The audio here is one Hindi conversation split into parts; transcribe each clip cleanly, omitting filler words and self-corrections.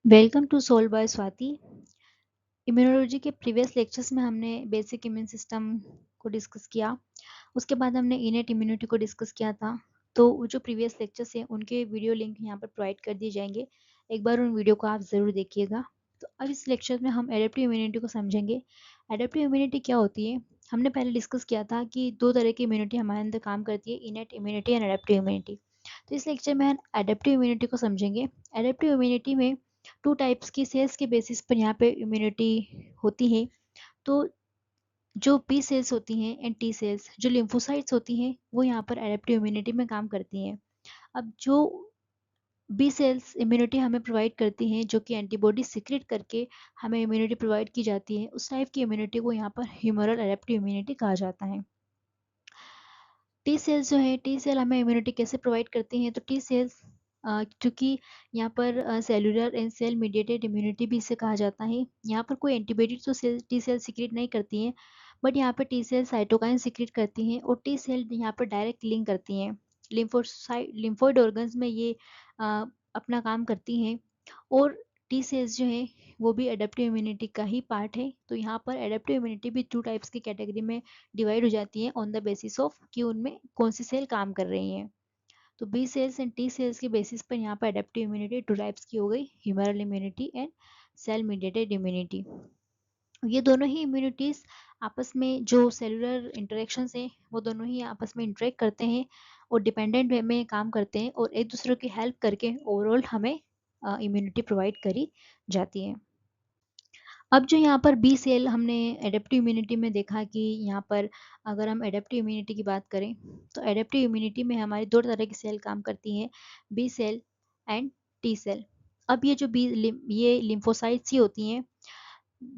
Welcome to soul by Swati. Immunology के प्रीवियस लेक्चर्स में हमने बेसिक इम्यून सिस्टम को डिस्कस किया। उसके बाद हमने इनेट इम्यूनिटी को डिस्कस किया था। तो वो जो प्रीवियस लेक्चर्स हैं उनके वीडियो लिंक यहाँ पर प्रोवाइड कर दिए जाएंगे। एक बार उन वीडियो को आप ज़रूर देखिएगा। तो अब इस लेक्चर में हम एडेप्टिव इम्यूनिटी को समझेंगे। एडेप्टिव इम्यूनिटी क्या होती है? हमने पहले डिस्कस किया था कि दो तरह की इम्यूनिटी हमारे अंदर काम करती है, innate immunity and adaptive immunity. तो इस लेक्चर में हम एडेप्टिव इम्यूनिटी को समझेंगे। एडेप्टिव इम्यूनिटी में टू टाइप्स की सेल्स के बेसिस पर यहाँ पे इम्यूनिटी होती है। तो जो बी सेल्स होती हैं एंड टी सेल्स, जो लिम्फोसाइट्स होती हैं, वो यहाँ पर एडेप्टिव इम्यूनिटी में काम करती हैं। अब जो बी सेल्स इम्यूनिटी हमें प्रोवाइड करती हैं, जो कि एंटीबॉडी सीक्रेट करके हमें इम्यूनिटी प्रोवाइड की जाती है, उस टाइप की इम्यूनिटी को यहाँ पर ह्यूमरल एडेप्टिव इम्यूनिटी कहा जाता है। टी सेल्स जो है, टी सेल हमें इम्यूनिटी कैसे प्रोवाइड करती हैं? तो टी सेल्स, क्योंकि यहाँ पर cellular and cell mediated immunity भी इसे कहा जाता है। यहाँ पर कोई एंटीबॉडी तो टी सेल सीक्रेट नहीं करती हैं, बट यहाँ पर टी सेल साइटोकाइन सीक्रेट करती हैं और टी सेल यहाँ पर डायरेक्ट लिंक करती हैं लिम्फोइड ऑर्गन्स में। ये अपना काम करती हैं। और टी सेल्स जो है वो भी एडेप्टिव इम्यूनिटी का ही पार्ट है। तो यहाँ पर एडेप्टिव इम्यूनिटी भी टू टाइप्स की कैटेगरी में डिवाइड हो जाती है ऑन द बेसिस ऑफ कि उनमें कौन सी सेल काम कर रही हैं। तो B cells and T cells के बेसिस पर यहाँ पर एडेप्टिव इम्यूनिटी टू टाइप्स की हो गई, humoral immunity and cell mediated immunity. ये दोनों ही इम्यूनिटीज आपस में जो सेलुलर इंटरेक्शंस हैं वो दोनों ही आपस में इंटरेक्ट करते हैं और डिपेंडेंट वे में काम करते हैं और एक दूसरे की हेल्प करके ओवरऑल हमें इम्यूनिटी प्रोवाइड करी जाती है। अब जो यहाँ पर बी सेल हमने एडेप्टिव इम्यूनिटी में देखा कि यहाँ पर अगर हम एडेप्टिव इम्यूनिटी की बात करें तो एडेप्टिव इम्यूनिटी में हमारी दो तरह की सेल काम करती हैं, B cell and T cell. अब ये जो ये लिम्फोसाइट्स ही होती हैं,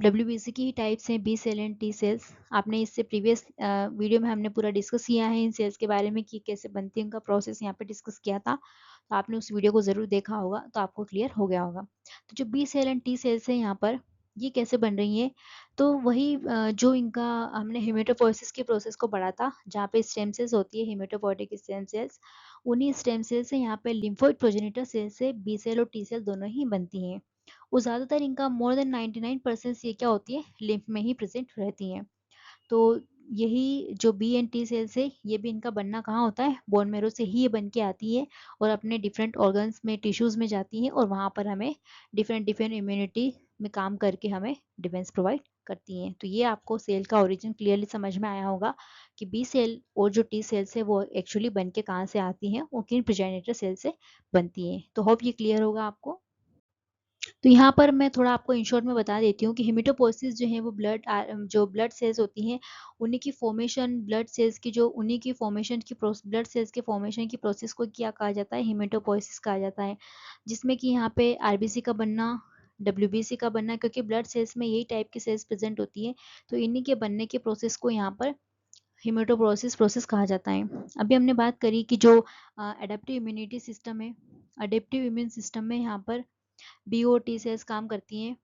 WBC की ही टाइप्स हैं B cell and T cells. आपने इससे प्रीवियस वीडियो में हमने पूरा डिस्कस किया है इन सेल्स के बारे में कि कैसे बनती है, उनका प्रोसेस यहाँ पे डिस्कस किया था। तो आपने उस वीडियो को ज़रूर देखा होगा तो आपको क्लियर हो गया होगा। तो जो B cell and T cells हैं यहाँ पर, ये कैसे बन रही हैं? तो वही जो इनका हमने हेमेटोपोइसिस के प्रोसेस को पढ़ा था, जहाँ पे स्टेम सेल्स होती है, हेमेटोपोइटिक स्टेम सेल्स। उन्हीं स्टेम सेल से यहाँ पे लिम्फोइड प्रोजेनिटर सेल से बी सेल और टी सेल दोनों ही बनती हैं। और ज़्यादातर इनका मोर देन 99% ये क्या होती है, लिम्फ में ही प्रेजेंट रहती हैं। तो यही जो बी एंड टी सेल्स है, ये भी इनका बनना कहाँ होता है, बोन मेरो से ही ये बन के आती है और अपने डिफरेंट ऑर्गन्स में, टिश्यूज़ में जाती हैं और वहाँ पर हमें डिफरेंट डिफरेंट इम्यूनिटी में काम करके हमें डिफेंस प्रोवाइड करती हैं। तो ये आपको सेल का ओरिजिन क्लियरली समझ में आया होगा कि बी सेल और जो टी सेल्स है वो एक्चुअली बन के कहाँ से आती हैं, वो किन प्रोजेनिटर सेल से बनती हैं। तो होप ये क्लियर होगा आपको। तो यहाँ पर मैं थोड़ा आपको इन शॉर्ट में बता देती हूँ कि हेमेटोपोइसिस जो है वो जो ब्लड सेल्स होती हैं, उन्हीं की फॉर्मेशन, ब्लड सेल्स की जो उन्हीं की फॉर्मेशन की ब्लड सेल्स के फॉर्मेशन की प्रोसेस को क्या कहा जाता है, हेमेटोपोइसिस कहा जाता है। जिसमें कि यहाँ पे आरबीसी का बनना, WBC का बनना, क्योंकि ब्लड सेल्स में यही टाइप की सेल्स प्रेजेंट होती है, तो इन्हीं के बनने के प्रोसेस को यहाँ पर हेमेटोपोइसिस प्रोसेस कहा जाता है। अभी हमने बात करी कि जो एडेप्टिव इम्यूनिटी सिस्टम है, अडेप्टिव इम्यून सिस्टम में यहाँ पर बी और टी सेल्स काम करती हैं।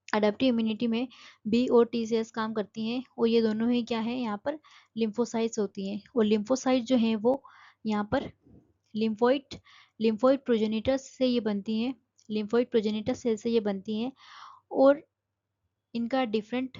अडेप्टिव इम्यूनिटी में बी और टी सेल्स काम करती हैं और ये दोनों ही क्या है, यहाँ पर लिम्फोसाइट्स होती हैं। और लिम्फोसाइट जो हैं वो यहाँ पर लिम्फोइड लिम्फोइड प्रोजेनिटर्स से ये बनती हैं, लिम्फोइड प्रोजेनिटर सेल से ये बनती हैं। और इनका डिफरेंट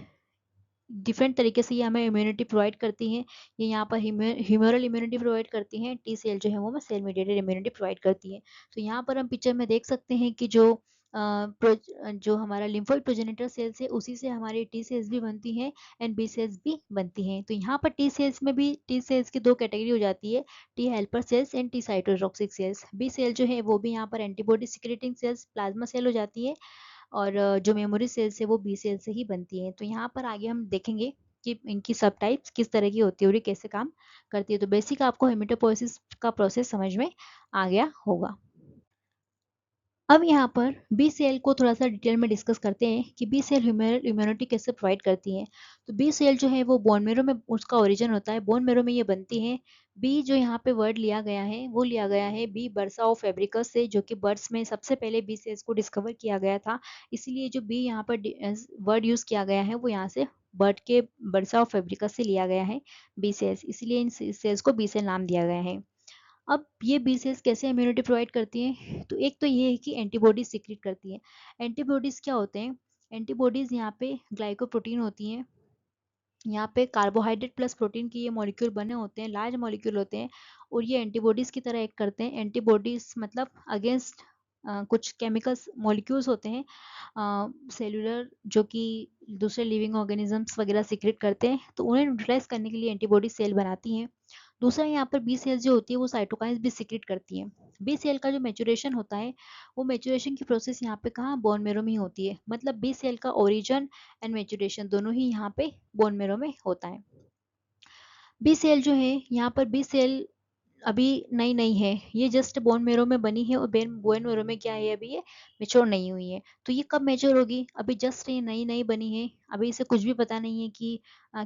डिफरेंट तरीके से ये हमें इम्यूनिटी प्रोवाइड करती हैं। ये यहाँ पर ह्यूमरल इम्यूनिटी प्रोवाइड करती हैं, टी सेल जो है वो सेल मीडिएटेड इम्यूनिटी प्रोवाइड करती हैं। तो यहाँ पर हम पिक्चर में देख सकते हैं कि जो हमारा लिम्फोइड प्रोजेनिटर सेल्स है, उसी से हमारी टी सेल्स भी बनती हैं एंड बी सेल्स भी बनती हैं। तो यहाँ पर टी सेल्स में भी टी सेल्स की दो कैटेगरी हो जाती है, T helper cells and T cytotoxic cells. B cell जो है वो भी यहाँ पर antibody secreting cells, plasma cell हो जाती है। और जो मेमोरी सेल्स है वो बी सेल से ही बनती है। तो यहाँ पर आगे हम देखेंगे कि इनकी सब टाइप्स किस तरह की होती है और ये कैसे काम करती है। तो बेसिक आपको हेमेटोपोइसिस का प्रोसेस समझ में आ गया होगा। अब यहाँ पर बी सेल को थोड़ा सा डिटेल में डिस्कस करते हैं कि बी सेल ह्यूमरल इम्यूनिटी कैसे प्रोवाइड करती है। तो बी सेल जो है वो बोन मेरो में उसका ओरिजिन होता है, बोन मेरो में ये बनती है। बी जो यहाँ पे वर्ड लिया गया है वो लिया गया है बी बर्सा ऑफ फेब्रिकस से, जो कि बर्ड्स में सबसे पहले बी सेल्स को डिस्कवर किया गया था। इसीलिए जो बी यहाँ पर वर्ड यूज किया गया है वो यहाँ से बर्ड के बर्सा ऑफ फेब्रिकस से लिया गया है बी सेल्स, इसलिए इन सेल्स को बी सेल नाम दिया गया है। अब ये बी सेल्स कैसे इम्यूनिटी प्रोवाइड करती हैं? तो एक तो ये है कि एंटीबॉडीज सीक्रेट करती हैं। एंटीबॉडीज क्या होते हैं? एंटीबॉडीज यहाँ पे ग्लाइकोप्रोटीन होती हैं। यहाँ पे कार्बोहाइड्रेट प्लस प्रोटीन की ये मॉलिक्यूल बने होते हैं, लार्ज मॉलिक्यूल होते हैं, और ये एंटीबॉडीज की तरह एक्ट करते हैं। एंटीबॉडीज मतलब अगेंस्ट कुछ केमिकल्स मॉलिक्यूल्स होते हैं सेलुलर, जो कि दूसरे लिविंग ऑर्गेनिजम्स वगैरह सीक्रेट करते हैं, तो उन्हें न्यूट्रलाइज करने के लिए एंटीबॉडी सेल बनाती हैं। दूसरा यहाँ पर बी सेल्स जो होती है वो साइटोकाइंस भी सीक्रेट करती हैं। बी सेल का जो मेचुरेशन होता है, वो मेचुरेशन की प्रोसेस यहाँ पे कहाँ, बोन मेरो में ही होती है। मतलब बी सेल का ओरिजिन एंड मेचुरेशन दोनों ही यहाँ पे बोन मेरो में होता है। बी सेल जो है यहाँ पर, बी सेल अभी नई नई है, ये जस्ट बोन मेरो में बनी है, और बोन मेरो में क्या है, अभी ये मेच्योर नहीं हुई है। तो ये कब मेच्योर होगी? अभी जस्ट ये नई नई बनी है, अभी इसे कुछ भी पता नहीं है कि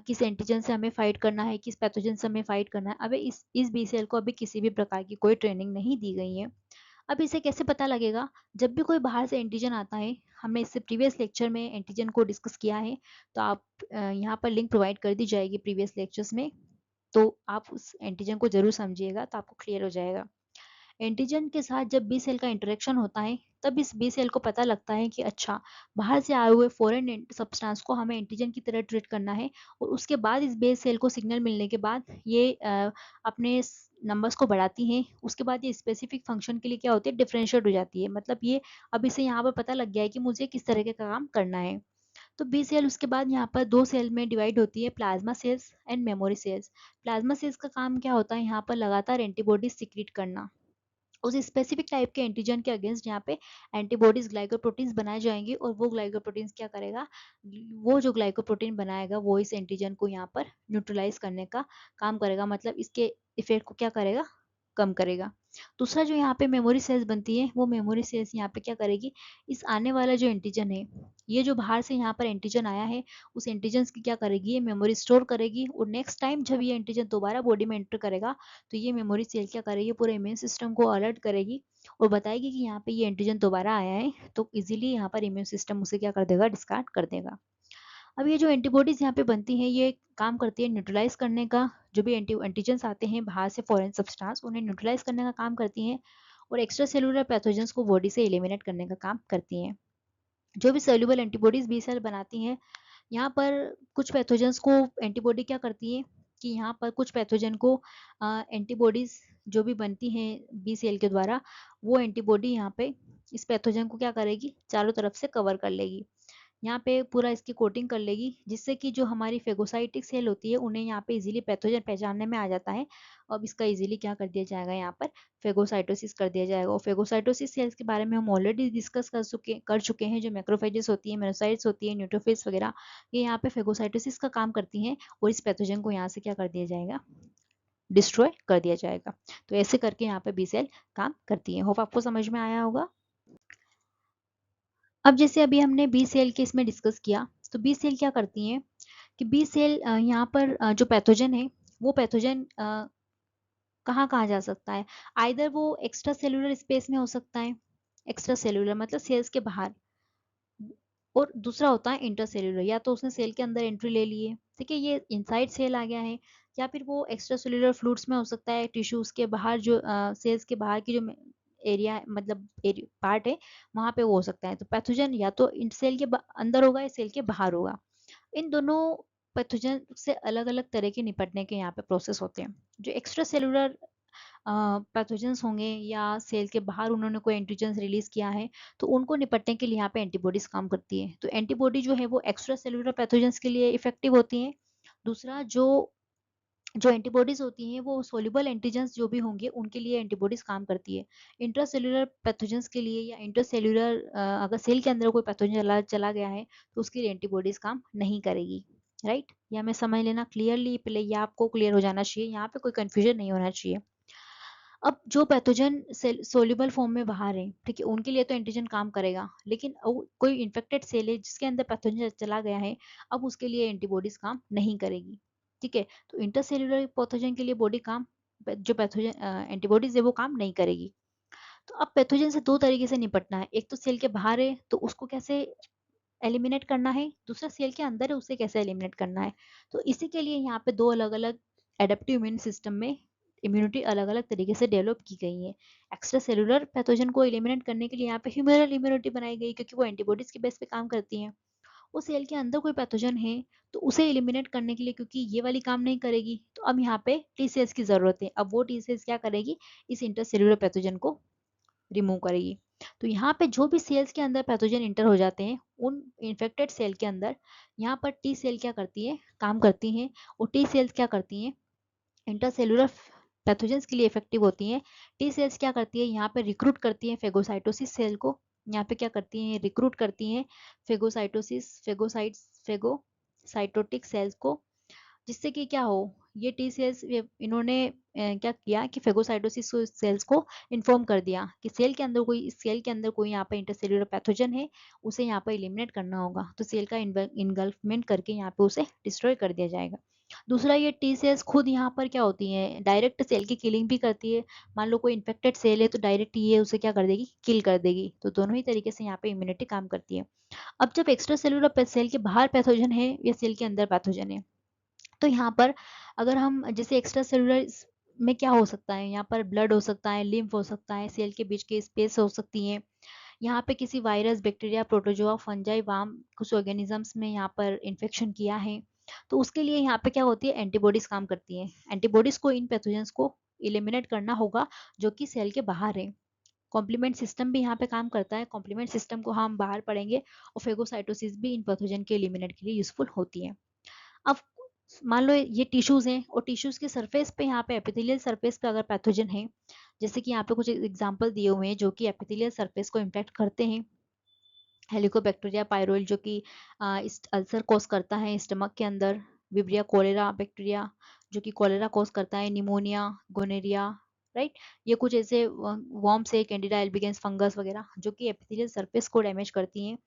किस एंटीजन से हमें फाइट करना है, किस पैथोजन से हमें फाइट करना है। अभी इस बी सेल को अभी किसी भी प्रकार की कोई ट्रेनिंग नहीं दी गई है। अब इसे कैसे पता लगेगा? जब भी कोई बाहर से एंटीजन आता है, हमने इससे प्रीवियस लेक्चर में एंटीजन को डिस्कस किया है, तो आप यहाँ पर लिंक प्रोवाइड कर दी जाएगी प्रीवियस लेक्चर्स में, तो आप उस एंटीजन को जरूर समझिएगा, तो आपको क्लियर हो जाएगा। एंटीजन के साथ जब बी सेल का इंटरेक्शन होता है, तब इस बी सेल को पता लगता है कि अच्छा, बाहर से आए हुए फॉरेन सब्सटेंस को हमें एंटीजन की तरह ट्रीट करना है, और उसके बाद इस बी सेल को सिग्नल मिलने के बाद ये अपने नंबर्स को बढ़ाती हैं। उसके बाद ये स्पेसिफिक फंक्शन के लिए क्या होती है, डिफरेंशिएट हो जाती है। मतलब ये अब इसे यहाँ पर पता लग गया है कि मुझे किस तरह का काम करना है। तो बी सेल उसके बाद यहाँ पर दो सेल में डिवाइड होती है, plasma cells and memory cells. Plasma cells का काम क्या होता है, यहाँ पर लगातार एंटीबॉडीज सिक्रीट करना। उस स्पेसिफिक टाइप के एंटीजन के अगेंस्ट यहाँ पे एंटीबॉडीज ग्लाइकोप्रोटीन्स बनाए जाएंगे, और वो ग्लाइकोप्रोटीन्स क्या करेगा, वो जो ग्लाइकोप्रोटीन बनाएगा वो इस एंटीजन को यहाँ पर न्यूट्रलाइज करने का काम करेगा, मतलब इसके इफेक्ट को क्या करेगा, कम करेगा। दूसरा जो यहाँ पे मेमोरी सेल्स बनती है, वो मेमोरी सेल्स यहाँ पे क्या करेगी, इस आने वाला जो एंटीजन है, ये जो बाहर से यहाँ पर एंटीजन आया है, उस एंटीजन की क्या करेगी, ये मेमोरी स्टोर करेगी, और नेक्स्ट टाइम जब ये एंटीजन दोबारा बॉडी में एंटर करेगा, तो ये मेमोरी सेल क्या करेगी, पूरे इम्यून सिस्टम को अलर्ट करेगी, और बताएगी कि यहाँ पे ये एंटीजन दोबारा आया है, तो इजीली यहाँ पर इम्यून सिस्टम उसे क्या कर देगा, डिस्कार्ड कर देगा। अब ये जो एंटीबॉडीज यहाँ पे बनती हैं, ये काम करती है न्यूट्रलाइज करने का। जो भी एंटीजेंस आते हैं बाहर से, फॉरेन सब्सटेंस, उन्हें न्यूट्रलाइज करने का काम करती हैं, और एक्स्ट्रा सेलुलर पैथोजेंस को बॉडी से एलिमिनेट करने का काम करती हैं। जो भी सेल्युबल एंटीबॉडीज बी सेल बनाती हैं, यहाँ पर कुछ पैथोजेंस को एंटीबॉडी क्या करती है कि यहाँ पर कुछ पैथोजन को एंटीबॉडीज जो भी बनती हैं बी सेल के द्वारा, वो एंटीबॉडी यहाँ पे इस पैथोजन को क्या करेगी, चारों तरफ से कवर कर लेगी, यहाँ पे पूरा इसकी कोटिंग कर लेगी, जिससे कि जो हमारी फेगोसाइटिक सेल होती है, उन्हें यहाँ पे इजीली पैथोजन पहचानने में आ जाता है। अब इसका इजीली क्या कर दिया जाएगा, यहाँ पर फेगोसाइटोसिस कर दिया जाएगा। और फेगोसाइटोसिस सेल्स के बारे में हम ऑलरेडी डिस्कस कर चुके हैं। जो मैक्रोफेजेस होती है, मेनोसाइट्स होती है, न्यूट्रोफिल्स वगैरह, ये यहाँ पे फेगोसाइटोसिस का काम करती हैं, और इस पैथोजन को यहाँ से क्या कर दिया जाएगा, डिस्ट्रॉय कर दिया जाएगा। तो ऐसे करके यहाँ पे बी सेल काम करती है। होप आपको समझ में आया होगा। अब जैसे अभी हमने बी सेल के इसमें डिस्कस किया, तो बी सेल क्या करती हैं कि बी सेल यहाँ पर जो पैथोजन है, वो पैथोजन कहाँ कहाँ जा सकता है, आइदर वो एक्स्ट्रा सेलुलर स्पेस में हो सकता है, एक्स्ट्रा सेलुलर मतलब सेल्स के बाहर, और दूसरा होता है इंटरसेल्युलर, या तो उसने सेल के अंदर एंट्री ले ली है, ठीक है, ये इनसाइड सेल आ गया है, या फिर वो एक्स्ट्रा सेलुलर फ्लूइड्स में हो सकता है, टिश्यूज के बाहर, जो सेल्स के बाहर की जो एरिया मतलब पार्ट है, वहां पे वो हो सकता है। तो पैथोजन या तो सेल के अंदर होगा या सेल के बाहर होगा। इन दोनों पैथोजन से अलग अलग तरह के निपटने के यहाँ पे प्रोसेस होते हैं। जो एक्स्ट्रा सेलुलर पैथोजेंस होंगे, या सेल के बाहर उन्होंने कोई एंटीजेंस रिलीज किया है, तो उनको निपटने के लिए यहाँ पे एंटीबॉडीज काम करती है। तो एंटीबॉडी जो है वो एक्स्ट्रा सेलुलर पैथोजेंस के लिए इफेक्टिव होती है। दूसरा जो जो एंटीबॉडीज होती हैं, वो सोल्यूबल एंटीजेंस जो भी होंगे उनके लिए एंटीबॉडीज काम करती है। इंट्रासेल्युलर पैथोजेंस के लिए, या इंटरसेल्युलर अगर सेल के अंदर कोई पैथोजन चला गया है, तो उसके लिए एंटीबॉडीज काम नहीं करेगी। राइट, या मैं समझ लेना क्लियरली, पहले ये आपको क्लियर हो जाना चाहिए, यहाँ पे कोई कंफ्यूजन नहीं होना चाहिए। अब जो पैथोजन सोल्यूबल फॉर्म में बाहर है, ठीक है, उनके लिए तो एंटीजन काम करेगा, लेकिन कोई इन्फेक्टेड सेल है जिसके अंदर पैथोजन चला गया है, अब उसके लिए एंटीबॉडीज काम नहीं करेगी। ठीक है, तो इंटरसेल्युलर पैथोजन के लिए बॉडी काम, जो पैथोजन एंटीबॉडीज है वो काम नहीं करेगी। तो अब पैथोजन से दो तरीके से निपटना है, एक तो सेल के बाहर है तो उसको कैसे एलिमिनेट करना है, दूसरा सेल के अंदर है उसे कैसे एलिमिनेट करना है। तो इसी के लिए यहाँ पे दो अलग अलग एडेप्टिव इम्यून सिस्टम में इम्यूनिटी अलग अलग तरीके से डेवलप की गई है। एक्स्ट्रा सेलुलर पैथोजन को एलिमिनेट करने के लिए यहाँ पे ह्यूमरल इम्यूनिटी बनाई गई, क्योंकि वो एंटीबॉडीज के बेस पे काम करती हैं। वो सेल के अंदर कोई पैथोजन है तो उसे एलिमिनेट करने के लिए, क्योंकि ये वाली काम नहीं करेगी, तो अब यहाँ पे टी सेल्स की जरूरत है। अब वो टी सेल्स क्या करेगी, इस इंटरसेलुलर पैथोजन को रिमूव करेगी। तो यहाँ पे जो भी सेल्स के अंदर पैथोजन इंटर हो जाते हैं उन इन्फेक्टेड सेल के अंदर, यहाँ पर टी सेल क्या करती है, काम करती हैं। और टी सेल्स क्या करती हैं, इंटरसेलुलर पैथोजेंस के लिए इफेक्टिव होती हैं। टी सेल्स क्या करती है, यहाँ पे रिक्रूट करती हैं फेगोसाइटोसिस सेल को। यहाँ पे क्या करती हैं, रिक्रूट करती हैं फेगोसाइटोटिक सेल्स को, जिससे कि क्या हो, ये टी सेल्स इन्होंने क्या किया कि फेगोसाइटोसिस सेल्स को इन्फॉर्म कर दिया कि सेल के अंदर कोई, इस सेल के अंदर कोई यहाँ पे इंटरसेलुलर पैथोजन है, उसे यहाँ पे एलिमिनेट करना होगा। तो सेल का इनगल्फमेंट करके यहाँ पे उसे डिस्ट्रॉय कर दिया जाएगा। दूसरा, ये टी सेल्स खुद यहाँ पर क्या होती हैं, डायरेक्ट सेल की किलिंग भी करती है। मान लो कोई इन्फेक्टेड सेल है तो डायरेक्ट ये उसे क्या कर देगी, किल कर देगी। तो दोनों ही तरीके से यहाँ पे इम्यूनिटी काम करती है। अब जब एक्स्ट्रा सेलुलर सेल के बाहर पैथोजन है या सेल के अंदर पैथोजन है, तो यहाँ पर अगर हम जैसे एक्स्ट्रा सेलुलर में क्या हो सकता है, यहाँ पर ब्लड हो सकता है, लिम्फ हो सकता है, सेल के बीच की स्पेस हो सकती है। यहाँ पे किसी virus, bacteria, protozoa, fungi, warm, कुछ ऑर्गेनिजम्स में यहाँ पर इन्फेक्शन किया है, तो उसके लिए यहाँ पे क्या होती है, एंटीबॉडीज काम करती हैं। एंटीबॉडीज को इन पैथोजेंस को इलिमिनेट करना होगा जो कि सेल के बाहर है। कॉम्प्लीमेंट सिस्टम भी यहाँ पे काम करता है। कॉम्प्लीमेंट सिस्टम को हम बाहर पढ़ेंगे। और फेगोसाइटोसिस भी इन पैथोजन के एलिमिनेट के लिए यूजफुल होती है। अब मान लो ये टिश्यूज हैं और टिश्यूज के सरफेस पे, यहाँ पे एपिथेलियल सरफेस पे अगर पैथोजन है, जैसे कि यहाँ पे कुछ एग्जांपल दिए हुए हैं जो कि एपिथेलियल सरफेस को इम्पैक्ट करते हैं। हेलिकोबैक्टीरिया पायरोल जो कि अल्सर कॉज करता है स्टमक के अंदर। विब्रिया कोलेरा बैक्टीरिया जो कि कोलेरा कॉज करता है। Pneumonia, gonorrhoea, right. ये कुछ ऐसे वॉर्म्स है, कैंडिडा एल्बिगेंस, फंगस वगैरह जो कि एपिथेलियल सरफेस को डैमेज करती हैं।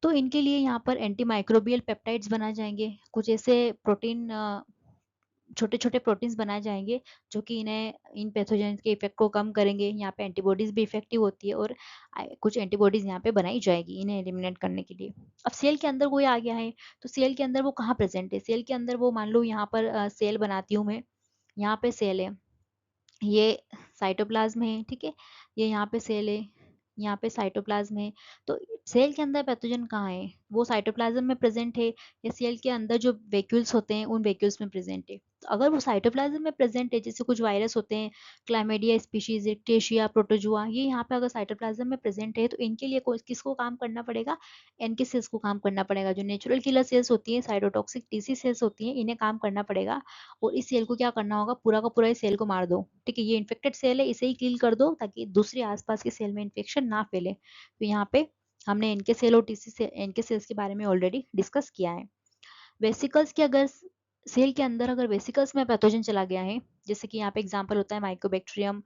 तो इनके लिए यहाँ पर एंटी माइक्रोबियल पेप्टाइड्स बनाए जाएंगे। कुछ ऐसे प्रोटीन, छोटे छोटे प्रोटीन्स बनाए जाएंगे जो कि इन्हें, इन पैथोजन के इफेक्ट को कम करेंगे। यहाँ पे एंटीबॉडीज भी इफेक्टिव होती है और कुछ एंटीबॉडीज यहाँ पे बनाई जाएगी इन्हें एलिमिनेट करने के लिए। अब सेल के अंदर कोई आ गया है तो सेल के अंदर वो कहाँ प्रेजेंट है, सेल के अंदर वो मान लो यहाँ पर सेल बनाती हूँ मैं, यहाँ पे सेल है, ये साइटोप्लाज्म है, ठीक है। ये यहाँ पे सेल है, यहाँ पे साइटोप्लाज्म है। तो सेल के अंदर पैथोजन कहाँ है, वो साइटोप्लाज्म में प्रेजेंट है या सेल के अंदर जो वैक्यूल्स होते हैं उन वैक्यूल्स में प्रेजेंट है। तो अगर वो साइटोप्लाज्म में प्रेजेंट है, जैसे कुछ वायरस होते हैं, क्लाइमेडिया स्पीशीज, इक्टेशिया, प्रोटोजुआ, ये यहाँ पे अगर साइटोप्लाज्म में प्रेजेंट है तो इनके लिए किसको काम करना पड़ेगा, एनके सेल्स को काम करना पड़ेगा। जो नेचुरल किलर सेल्स होती है, साइटोटॉक्सिक टीसी सेल्स होती हैं, इन्हें काम करना पड़ेगा। और इस सेल को क्या करना होगा, पूरा का पूरा इस सेल को मार दो, ठीक है। ये इन्फेक्टेड सेल है, इसे ही किल कर दो ताकि दूसरी आसपास के सेल में इन्फेक्शन ना फैले। तो यहाँ पे हमने इनके सेल और टीसी से इनके सेल्स के बारे में ऑलरेडी डिस्कस किया है। वेसिकल्स के अगर सेल के अंदर अगर वेसिकल्स में पैथोजन चला गया है, जैसे कि यहाँ पे एग्जांपल होता है माइकोबैक्टीरियम,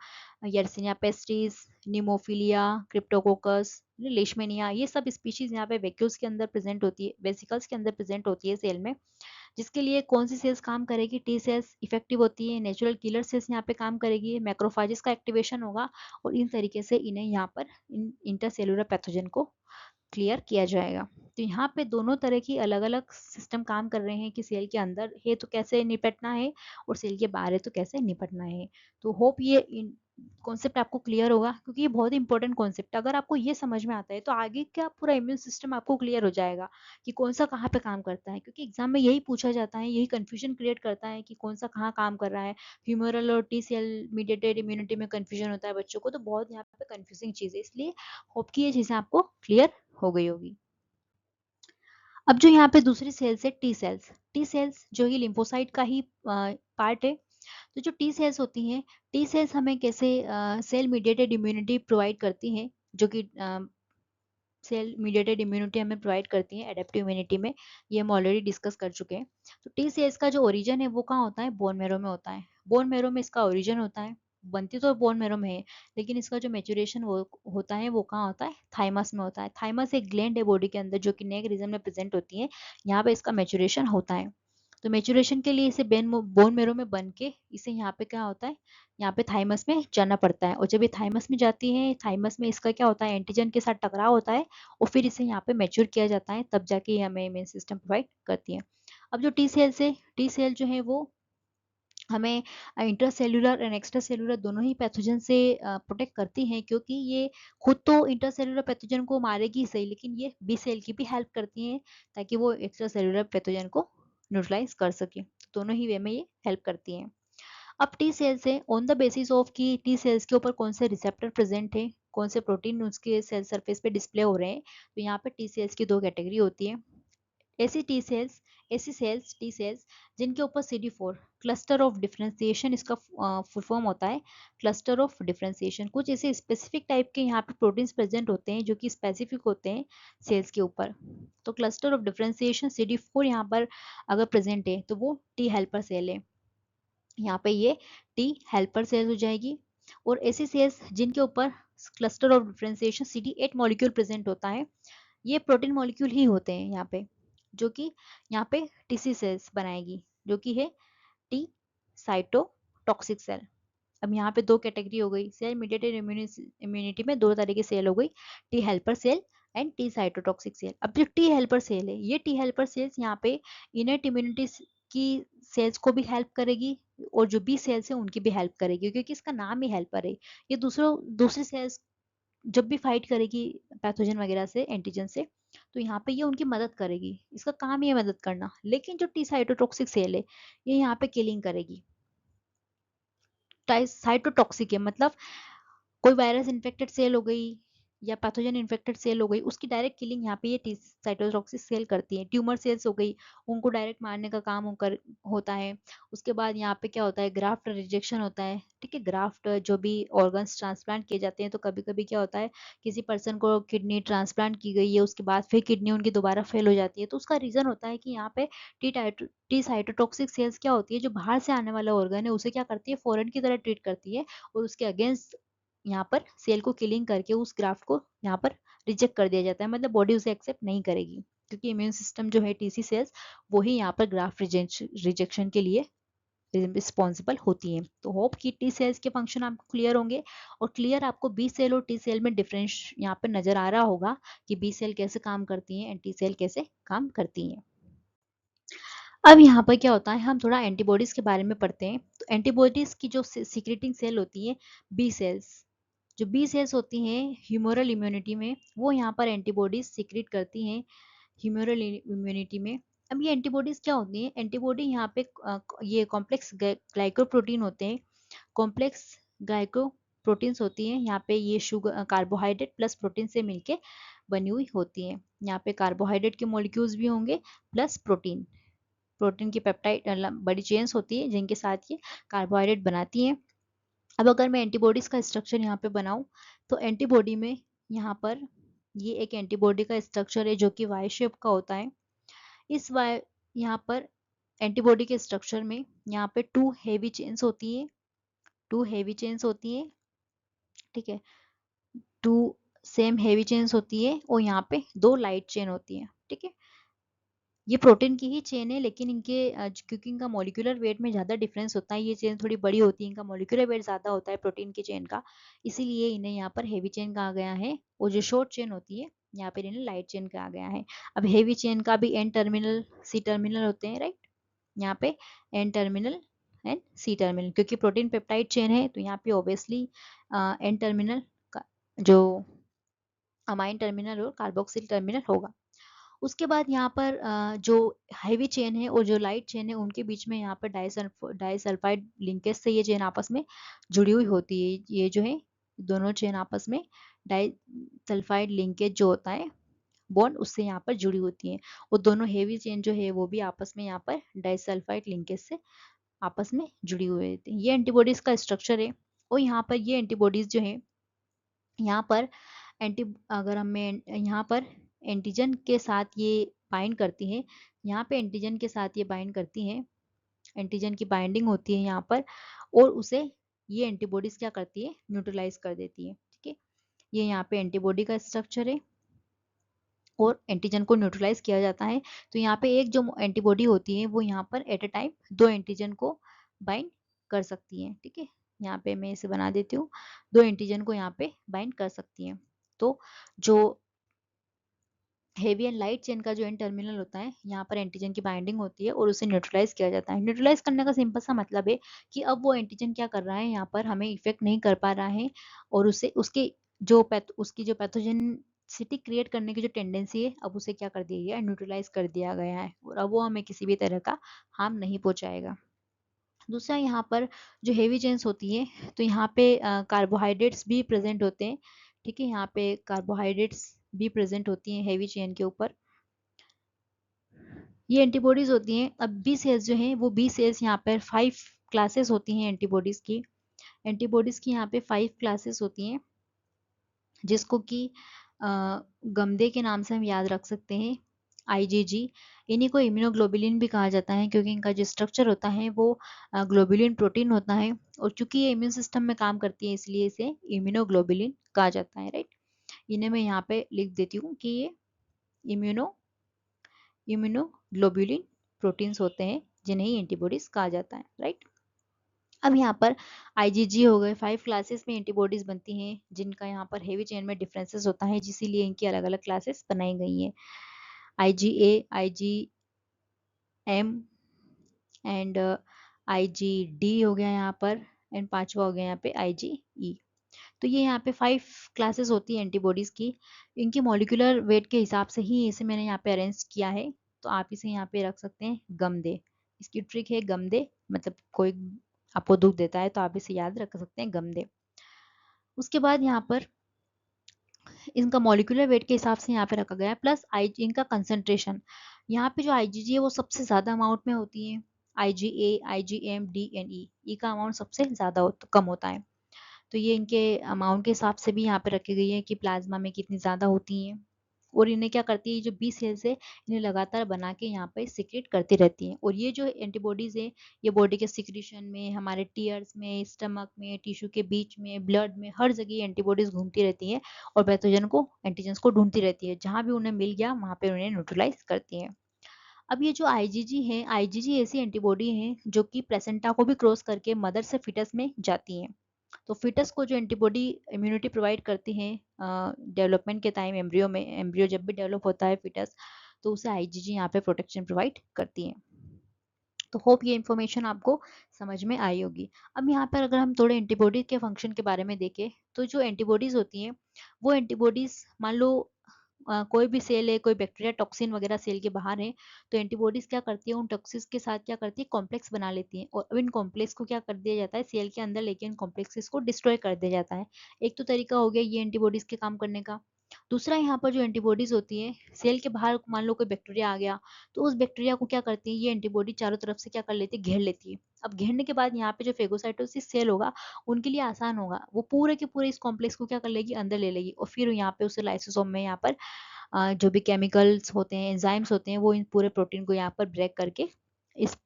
यर्सिनिया पेस्टिस, निमोफिलिया, क्रिप्टोकोकस, लेशमेनिया, ये सब स्पीशीज यहाँ पे वैक्यूल्स के अंदर प्रेजेंट होती है, वेसिकल्स के अंदर प्रेजेंट होती है सेल में। जिसके लिए कौन सी सेल्स काम करेगी, टी सेल्स इफेक्टिव होती है, नेचुरल किलर सेल्स यहाँ पे काम करेगी, मैक्रोफाजिस का एक्टिवेशन होगा और इन तरीके से इन्हें यहाँ पर इंटरसेलुलर पैथोजन को क्लियर किया जाएगा। तो यहाँ पे दोनों तरह की अलग अलग सिस्टम काम कर रहे हैं कि सेल के अंदर है तो कैसे निपटना है और सेल के बाहर है तो कैसे निपटना है। तो होप ये कॉन्सेप्ट आपको क्लियर होगा, क्योंकि ये बहुत इंपॉर्टेंट कॉन्सेप्ट है। अगर आपको ये समझ में आता है तो आगे क्या पूरा इम्यून सिस्टम आपको क्लियर हो जाएगा कि कौन सा कहाँ पे काम करता है, क्योंकि एग्जाम में यही पूछा जाता है, यही कंफ्यूजन क्रिएट करता है कि कौन सा कहाँ काम कर रहा है। ह्यूमरल और टी सेल मीडिएटेड इम्यूनिटी में कंफ्यूजन होता है बच्चों को, तो बहुत यहाँ पे कंफ्यूजिंग चीज़ है, इसलिए होप की ये चीज़ें आपको क्लियर हो गई होगी। अब जो यहाँ पे दूसरी सेल्स है टी सेल्स जो ही लिम्फोसाइट का ही पार्ट है। तो जो टी सेल्स होती हैं, टी सेल्स हमें कैसे सेल मीडिएटेड इम्यूनिटी प्रोवाइड करती हैं, जो कि सेल मीडिएटेड इम्यूनिटी हमें प्रोवाइड करती है एडेप्टिव इम्यूनिटी में, ये हम ऑलरेडी डिस्कस कर चुके हैं। तो टी सेल्स का जो ओरिजिन है वो कहाँ होता है, बोन मैरो में होता है। बोन मैरो में इसका ओरिजिन होता है, बनती तो बोन मैरो में है, लेकिन इसका जो मेचुरेशन वो होता है वो कहाँ होता है, थाइमस में होता है। थाइमस एक ग्लैंड है बॉडी के अंदर जो कि नेक रीजन में प्रेजेंट होती है, यहाँ पे इसका मेचुरेशन होता है। तो मेचुरेशन के लिए इसे बोन मैरो में बन के इसे यहाँ पे क्या होता है, यहाँ पे थाइमस में जाना पड़ता है। और जब ये थाइमस में जाती है, थाइमस में इसका क्या होता है, एंटीजन के साथ टकराव होता है और फिर इसे यहाँ पे मैच्योर किया जाता है, तब जाके ये हमें इम्यून सिस्टम प्रोवाइड करती है। अब जो टी सेल्स है, टी सेल जो है वो हमें इंटरसेल्युलर एंड एक्स्ट्रासेल्युलर दोनों ही पैथोजन से प्रोटेक्ट करती हैं, क्योंकि ये खुद तो इंटरसेल्युलर पैथोजन को मारेगी सही, लेकिन ये बी सेल की भी हेल्प करती हैं ताकि वो एक्स्ट्रासेल्युलर पैथोजन को न्यूट्रलाइज कर सके। दोनों ही वे में ये हेल्प करती हैं। अब टी सेल्स है, ऑन द बेसिस ऑफ कि टी सेल्स के ऊपर कौन से रिसेप्टर प्रेजेंट है, कौन से प्रोटीन उसके सेल सरफेस पे डिस्प्ले हो रहे हैं, तो यहाँ पे टी सेल्स की दो कैटेगरी होती है। ऐसी सेल्स टी सेल्स जिनके ऊपर CD4 क्लस्टर ऑफ डिफरेंशिएशन, इसका फुल फॉर्म होता है क्लस्टर ऑफ डिफरेंशिएशन। कुछ ऐसे स्पेसिफिक टाइप के यहाँ पे प्रोटीन्स प्रेजेंट होते हैं जो कि स्पेसिफिक होते हैं सेल्स के ऊपर। तो क्लस्टर ऑफ डिफरेंशिएशन CD4 यहाँ पर अगर प्रेजेंट है तो वो टी हेल्पर सेल है, यहाँ पे ये टी हेल्पर सेल हो जाएगी। और ऐसी सेल्स जिनके ऊपर cluster of differentiation CD8 molecule present होता है, ये प्रोटीन मॉलिक्यूल ही होते हैं यहाँ पे, जो कि यहाँ पे टीसी सेल्स बनाएगी, जो कि है टी साइटोटॉक्सिक सेल। अब यहाँ पे दो कैटेगरी हो गई, सेल मीडिएटेड इम्यूनिटी में दो तरह की सेल हो गई, T helper cell and T cytotoxic cell. अब जो टी हेल्पर सेल है, ये टी हेल्पर सेल्स यहाँ पे इनर्ट इम्यूनिटी की सेल्स को भी हेल्प करेगी और जो बी सेल्स है उनकी भी हेल्प करेगी, क्योंकि इसका नाम ही हेल्पर है। ये दूसरी सेल्स जब भी फाइट करेगी पैथोजन वगैरह से, एंटीजन से, तो यहाँ पे ये उनकी मदद करेगी, इसका काम ही है मदद करना। लेकिन जो टी साइटोटॉक्सिक सेल है, ये यहाँ पे किलिंग करेगी। साइटोटॉक्सिक है मतलब कोई वायरस इन्फेक्टेड सेल हो गई या पैथोजन इन्फेक्टेड सेल हो गई, उसकी डायरेक्ट किलिंग यहाँ पे ये टी साइटोटॉक्सिक सेल करती है। ट्यूमर सेल्स हो गई, उनको डायरेक्ट मारने का काम होता है। उसके बाद यहाँ पे क्या होता है, ग्राफ्ट रिजेक्शन होता है। ठीक है, ग्राफ्ट जो भी ऑर्गन्स ट्रांसप्लांट किए जाते हैं, तो कभी कभी क्या होता है, किसी पर्सन को किडनी ट्रांसप्लांट की गई है, उसके बाद फिर किडनी उनकी दोबारा फेल हो जाती है, तो उसका रीजन होता है कि यहाँ पे टी साइटोटॉक्सिक सेल्स क्या होती है, जो बाहर से आने वाला ऑर्गन है उसे क्या करती है, फॉरेन की तरह ट्रीट करती है, और उसके अगेंस्ट यहाँ पर सेल को किलिंग करके उस ग्राफ्ट को यहाँ पर रिजेक्ट कर दिया जाता है, मतलब बॉडी उसे एक्सेप्ट नहीं करेगी, क्योंकि इम्यून सिस्टम जो है टीसी सेल्स वो ही यहाँ पर ग्राफ्ट रिजेक्शन के लिए रिस्पॉन्सिबल होती हैं। तो होप कि टी सेल्स के फंक्शन आपको क्लियर होंगे, और क्लियर आपको बी सेल और टी सेल में डिफरेंस यहाँ पर नजर आ रहा होगा कि बी सेल कैसे काम करती हैं एंड टी सेल कैसे काम करती हैं। अब यहाँ पर क्या होता है, हम थोड़ा एंटीबॉडीज के बारे में पढ़ते हैं। तो एंटीबॉडीज की जो सीक्रेटिंग सेल होती है, बी सेल्स, जो बी सेल्स होती हैं ह्यूमरल इम्यूनिटी में, वो यहाँ पर एंटीबॉडीज सीक्रेट करती हैं ह्यूमरल इम्यूनिटी में। अब ये एंटीबॉडीज क्या होती हैं, एंटीबॉडी यहाँ पे ये कॉम्प्लेक्स ग्लाइकोप्रोटीन होते हैं, कॉम्प्लेक्स ग्लाइकोप्रोटीन्स होती हैं यहाँ पे, ये शुगर कार्बोहाइड्रेट प्लस प्रोटीन से मिलके बनी हुई होती हैं। यहाँ पे कार्बोहाइड्रेट के मॉलिक्यूल्स भी होंगे प्लस प्रोटीन, प्रोटीन की पेप्टाइड बड़ी चेन्स होती है जिनके साथ ये कार्बोहाइड्रेट बनाती हैं। अब अगर मैं एंटीबॉडीज का स्ट्रक्चर यहाँ पे बनाऊं, तो एंटीबॉडी में यहाँ पर ये एक एंटीबॉडी का स्ट्रक्चर है जो कि वाई शेप का होता है। इस वाई यहाँ पर एंटीबॉडी के स्ट्रक्चर में यहाँ पे टू हेवी चेन्स होती है, टू हेवी चेन्स होती है। ठीक है, टू सेम हेवी चेन्स होती है, और यहाँ पे दो लाइट चेन होती है। ठीक है, ये प्रोटीन की ही चेन है, लेकिन इनके क्योंकि इनका मॉलिक्यूलर वेट में ज़्यादा डिफरेंस होता है, ये चेन थोड़ी बड़ी होती है, इनका मॉलिक्यूलर वेट ज़्यादा होता है प्रोटीन की चेन का, इसीलिए इन्हें यहाँ पर हेवी चेन कहा गया है। और जो शॉर्ट चेन होती है, यहाँ पर इन्हें लाइट चेन कहा गया है। अब हेवी चेन का भी एन टर्मिनल सी टर्मिनल होते हैं, राइट, यहाँ पे N terminal and C terminal, क्योंकि प्रोटीन पेप्टाइड चेन है तो यहाँ पे ऑब्वियसली एन टर्मिनल का जो अमाइन टर्मिनल और कार्बोक्सिल टर्मिनल होगा। उसके बाद यहाँ पर जो हैवी चेन है और जो लाइट चेन है, उनके बीच में यहाँ पर डाइसल्फाइड लिंकेज से ये चेन आपस में जुड़ी हुई होती है। ये जो है दोनों चेन आपस में डाइसल्फाइड लिंकेज जो होता है बॉन्ड, उससे यहाँ पर जुड़ी होती है। और दोनों हेवी चेन जो है वो भी आपस में यहाँ पर डाइसल्फाइड लिंकेज से आपस में जुड़ी हुई होती है। ये एंटीबॉडीज का स्ट्रक्चर है। और यहाँ पर ये एंटीबॉडीज जो है, यहाँ पर एंटी अगर हमें यहाँ पर एंटीजन के साथ ये बाइंड करती है, यहाँ पे एंटीजन के साथ ये बाइंड करती हैं, एंटीजन की बाइंडिंग होती है यहाँ पर, और उसे ये एंटीबॉडीज क्या करती है, न्यूट्रलाइज कर देती है। ठीक है, ये यहाँ पे एंटीबॉडी का स्ट्रक्चर है और एंटीजन को न्यूट्रलाइज किया जाता है। तो यहाँ पे एक जो एंटीबॉडी होती है वो यहाँ पर एट अ टाइम दो एंटीजन को बाइंड कर सकती है। ठीक है, यहाँ पे मैं इसे बना देती हूँ, दो एंटीजन को यहाँ पे बाइंड कर सकती है। तो जो हेवी एंड लाइट चेन का जो एन टर्मिनल होता है, यहाँ पर एंटीजन की बाइंडिंग होती है और उसे न्यूट्रलाइज किया जाता है। न्यूट्रलाइज करने का सिंपल सा मतलब है कि अब वो एंटीजन क्या कर रहा है, यहाँ पर हमें इफेक्ट नहीं कर पा रहा है और उसे उसकी जो पैथोजेनिसिटी क्रिएट करने की जो टेंडेंसी है, अब उसे क्या कर दिया गया है, न्यूट्रलाइज कर दिया गया है और अब वो हमें किसी भी तरह का हार्म नहीं पहुंचाएगा। दूसरा, यहाँ पर जो हेवी चेन्स होती है, तो यहाँ पे कार्बोहाइड्रेट्स भी प्रेजेंट होते हैं। ठीक है, यहाँ पे कार्बोहाइड्रेट्स भी प्रेजेंट होती हैं हेवी चेन के ऊपर। ये एंटीबॉडीज होती हैं। अब बी सेल्स जो हैं, वो बी सेल्स यहाँ पर 5 क्लासेस होती हैं एंटीबॉडीज की। एंटीबॉडीज की यहाँ पे 5 क्लासेस होती हैं, जिसको कि गमदे के नाम से हम याद रख सकते हैं, आईजीजी। इन्हीं को इम्यूनोग्लोबुलिन भी कहा जाता है, क्योंकि इनका जो स्ट्रक्चर होता है वो ग्लोबुलिन प्रोटीन होता है और क्योंकि ये इम्यून सिस्टम में काम करती है, इसलिए इसे इम्यूनोग्लोबुलिन कहा जाता है, राइट। इन्हें मैं यहाँ पे लिख देती हूँ कि ये इम्यूनोग्लोबुलिन प्रोटीन्स होते हैं, जिन्हें एंटीबॉडीज कहा जाता है, राइट। अब यहाँ पर आईजीजी हो गए, 5 क्लासेस में एंटीबॉडीज बनती हैं, जिनका यहाँ पर हेवी चेन में डिफरेंसेस होता है, इसीलिए इनकी अलग अलग क्लासेस बनाई गई हैं। आईजीए, आईजीएम एंड आईजीडी हो गया यहाँ पर, एंड पांचवा हो गया यहाँ पे आईजीई। तो ये यहाँ पे 5 क्लासेस होती है एंटीबॉडीज की। इनकी मॉलिक्यूलर वेट के हिसाब से ही इसे मैंने यहाँ पे अरेंज किया है, तो आप इसे यहाँ पे रख सकते हैं गमदे। इसकी ट्रिक है गमदे, मतलब कोई आपको दुख देता है तो आप इसे याद रख सकते हैं गमदे। उसके बाद यहाँ पर इनका मॉलिक्यूलर वेट के हिसाब से यहाँ पे रखा गया है, प्लस आई इनका कंसंट्रेशन। यहाँ पे जो आईजीजी है वो सबसे ज्यादा अमाउंट में होती है। आईजीए, आईजीएम, डी एंड ई का अमाउंट सबसे ज्यादा कम होता है। तो ये इनके अमाउंट के हिसाब से भी यहाँ पे रखी गई है कि प्लाज्मा में कितनी ज़्यादा होती हैं। और इन्हें क्या करती है, जो बी सेल्स है, इन्हें लगातार बना के यहाँ पे सिक्रेट करती रहती हैं। और ये जो एंटीबॉडीज है, ये बॉडी के सिक्रीशन में, हमारे टीयर्स में, स्टमक में, टिश्यू के बीच में, ब्लड में, हर जगह एंटीबॉडीज घूमती रहती हैं और पैथोजन को, एंटीजन्स को ढूंढती रहती है। जहाँ भी उन्हें मिल गया वहाँ पे उन्हें न्यूट्रलाइज करती हैं। अब ये जो आईजीजी है, आईजीजी ऐसी एंटीबॉडी है जो कि प्लेसेंटा को भी क्रॉस करके मदर से फिटस में जाती हैं। तो फिटस को जो एंटीबॉडी इम्यूनिटी प्रोवाइड करती है डेवलपमेंट के टाइम, एम्ब्रियो में, एम्ब्रियो जब भी डेवलप होता है फिटस, तो उसे आईजीजी यहाँ पे प्रोटेक्शन प्रोवाइड करती है। तो होप ये इन्फॉर्मेशन आपको समझ में आई होगी। अब यहाँ पर अगर हम थोड़े एंटीबॉडीज के फंक्शन के बारे में देखें, तो जो एंटीबॉडीज होती हैं, वो एंटीबॉडीज, मान लो कोई भी सेल है, कोई बैक्टीरिया टॉक्सिन वगैरह सेल के बाहर है, तो एंटीबॉडीज क्या करती है, उन टॉक्सिस के साथ क्या करती है, कॉम्प्लेक्स बना लेती है और अब इन कॉम्प्लेक्स को क्या कर दिया जाता है, सेल के अंदर लेके इन कॉम्प्लेक्सेस को डिस्ट्रॉय कर दिया जाता है। एक तो तरीका हो गया ये एंटीबॉडीज के काम करने का। दूसरा, यहाँ पर जो एंटीबॉडीज होती है, सेल के बाहर मान लो कोई बैक्टीरिया आ गया, तो उस बैक्टीरिया को क्या करती है, ये एंटीबॉडी चारों तरफ से क्या कर लेती है, घेर लेती है। अब घेरने के बाद यहाँ पे जो फेगोसाइटोसिस सेल होगा, उनके लिए आसान होगा, वो पूरे के पूरे इस कॉम्प्लेक्स को क्या कर लेगी, अंदर ले लेगी और फिर यहाँ पे उसे लाइसोसोम में यहाँ पर जो भी केमिकल्स होते हैं, एंजाइम्स होते हैं, वो इन पूरे प्रोटीन को यहाँ पर ब्रेक करके इस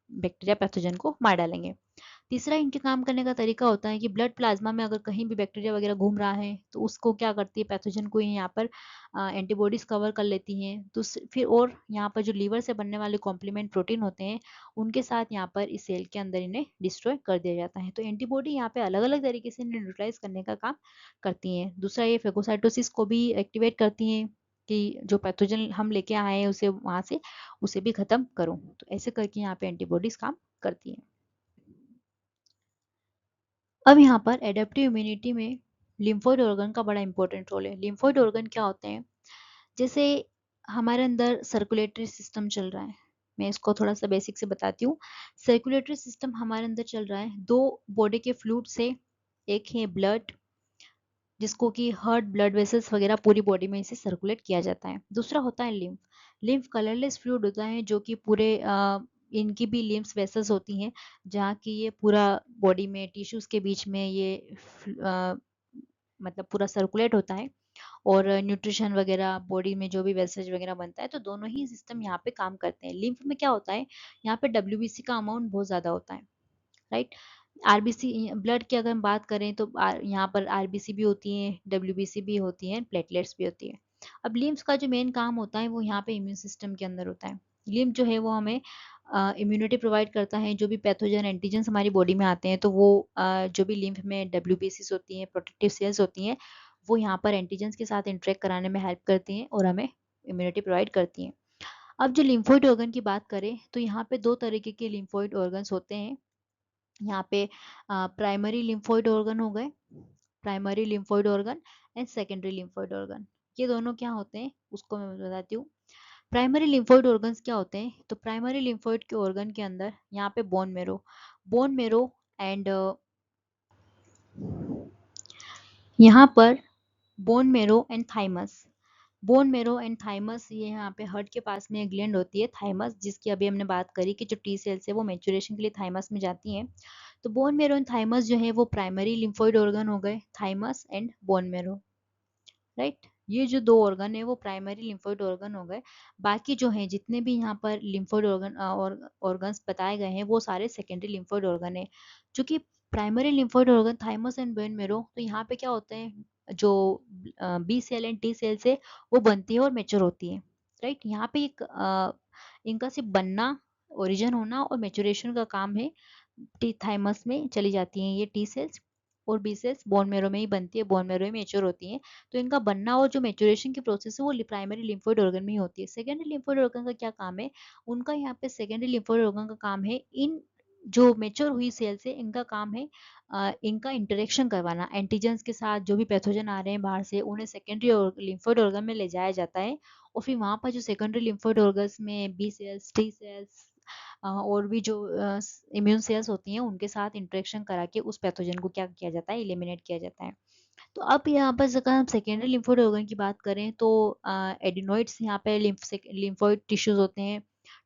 बैक्टीरिया पैथोजन को मार डालेंगे। तीसरा इनके काम करने का तरीका होता है कि ब्लड प्लाज्मा में अगर कहीं भी बैक्टीरिया वगैरह घूम रहा है, तो उसको क्या करती है, पैथोजन को यहाँ पर एंटीबॉडीज कवर कर लेती हैं। तो फिर और यहाँ पर जो लीवर से बनने वाले कॉम्प्लीमेंट प्रोटीन होते हैं, उनके साथ यहाँ पर इस सेल के अंदर इन्हें डिस्ट्रॉय कर दिया जाता है। तो एंटीबॉडी यहाँ पे अलग अलग तरीके से न्यूट्रलाइज करने का काम करती हैं। दूसरा, ये फेगोसाइटोसिस को भी एक्टिवेट करती हैं कि जो पैथोजन हम लेके आए हैं उसे वहां से, उसे भी खत्म करो। तो ऐसे करके यहाँ पे एंटीबॉडीज काम करती हैं। अब यहाँ पर एडेप्टिव इम्यूनिटी में लिम्फोइड ऑर्गन का बड़ा इंपॉर्टेंट रोल है। लिम्फोइड ऑर्गन क्या होते हैं, जैसे हमारे अंदर सर्कुलेटरी सिस्टम चल रहा है, मैं इसको थोड़ा सा बेसिक से बताती हूँ। सर्कुलेटरी सिस्टम हमारे अंदर चल रहा है दो बॉडी के फ्लूइड से। एक है ब्लड, जिसको कि हार्ट, ब्लड वेसल्स वगैरह पूरी बॉडी में इसे सर्कुलेट किया जाता है। दूसरा होता है लिम्फ। लिम्फ कलरलेस फ्लूइड होता है, जो कि पूरे इनकी भी लिम्फ वेसल्स होती हैं, जहाँ की ये पूरा बॉडी में टिश्यूज के बीच में ये मतलब पूरा सर्कुलेट होता है और न्यूट्रिशन वगैरह बॉडी में जो भी वेसल्स वगैरह बनता है, तो दोनों ही सिस्टम यहाँ पे काम करते हैं। लिम्फ में क्या होता है, यहाँ पे डब्ल्यूबीसी का अमाउंट बहुत ज्यादा होता है, राइट। आरबीसी, ब्लड की अगर हम बात करें तो यहाँ पर आरबीसी भी होती है, डब्ल्यूबीसी भी होती है, प्लेटलेट्स भी होती है। अब लिम्फ का जो मेन काम होता है वो यहाँ पे इम्यून सिस्टम के अंदर होता है। लिम्फ जो है वो हमें इम्यूनिटी प्रोवाइड करता है। जो भी पैथोजन एंटीजन्स हमारी बॉडी में आते हैं, तो वो जो भी लिम्फ में डब्ल्यूबीसीज होती हैं, प्रोटेक्टिव सेल्स होती हैं, वो यहाँ पर एंटीजन्स के साथ इंटरेक्ट कराने में हेल्प करती हैं और हमें इम्यूनिटी प्रोवाइड करती हैं। अब जो लिम्फोइड ऑर्गन की बात करें तो यहाँ पे दो तरीके के लिम्फोइड ऑर्गन्स होते हैं। यहाँ पे प्राइमरी लिम्फोइड ऑर्गन हो गए, primary lymphoid organ and secondary lymphoid organ. ये दोनों क्या होते हैं उसको मैं बताती हूँ। प्राइमरी लिम्फोइड ऑर्गन्स क्या होते हैं, तो प्राइमरी लिम्फोइड के ऑर्गन के अंदर यहाँ पे बोन मेरो एंड यहाँ पर bone marrow and thymus, bone marrow and thymus, ये यहाँ पे हार्ट के पास में एक ग्लैंड होती है थाइमस, जिसकी अभी हमने बात करी कि जो टी सेल्स है वो मैच्योरेशन के लिए थाइमस में जाती हैं। तो बोन मेरो एंड थाइमस जो है वो प्राइमरी लिम्फोइड ऑर्गन हो गए, थाइमस एंड बोन मेरो, राइट। ये जो दो ऑर्गन है वो प्राइमरी लिम्फोइड ऑर्गन हो गए। बाकी जो है जितने भी यहाँ पर लिम्फोइड ऑर्गन ऑर्गन्स बताए गए हैं वो सारे सेकेंडरी लिम्फोइड ऑर्गन है। चूंकि primary lymphoid organ thymus and bone marrow, तो यहाँ पे क्या होते हैं, जो B cell and T cell से वो बनती है और मेच्योर होती है, राइट। यहाँ पे एक इनका सिर्फ बनना, ओरिजिन होना और मेच्योरेशन का काम है। टी थाइमस में चली जाती हैं ये टी सेल्स, और बी सेल्स बोन मेरो में ही बनती है, बोन मेरो में मेच्योर होती हैं। तो इनका बनना और जो मेच्योरेशन की प्रोसेस है वो प्राइमरी लिम्फोइड ऑर्गन में ही होती है। सेकेंडरी लिम्फोइड ऑर्गन का क्या काम है, उनका यहाँ पे सेकेंडरी लिम्फोइड ऑर्गन का काम है इन जो मेच्योर हुई सेल्स है इनका काम है इनका इंटरेक्शन करवाना एंटीजेंस के साथ। जो भी पैथोजन आ रहे हैं बाहर से उन्हें सेकेंडरी लिम्फोइड ऑर्गन में ले जाया जाता है, और फिर वहाँ पर जो सेकेंडरी लिम्फोइड ऑर्गन्स में बी सेल्स, टी सेल्स और भी जो इम्यून सेल्स होती हैं उनके साथ इंटरेक्शन करा के उस पैथोजन को क्या किया जाता है, एलिमिनेट किया जाता है। तो अब यहाँ पर अगर हम सेकेंडरी लिम्फोइड ऑर्गन की बात करें तो एडिनोइड्स यहाँ पे लिम्फोइड टिश्यूज होते हैं।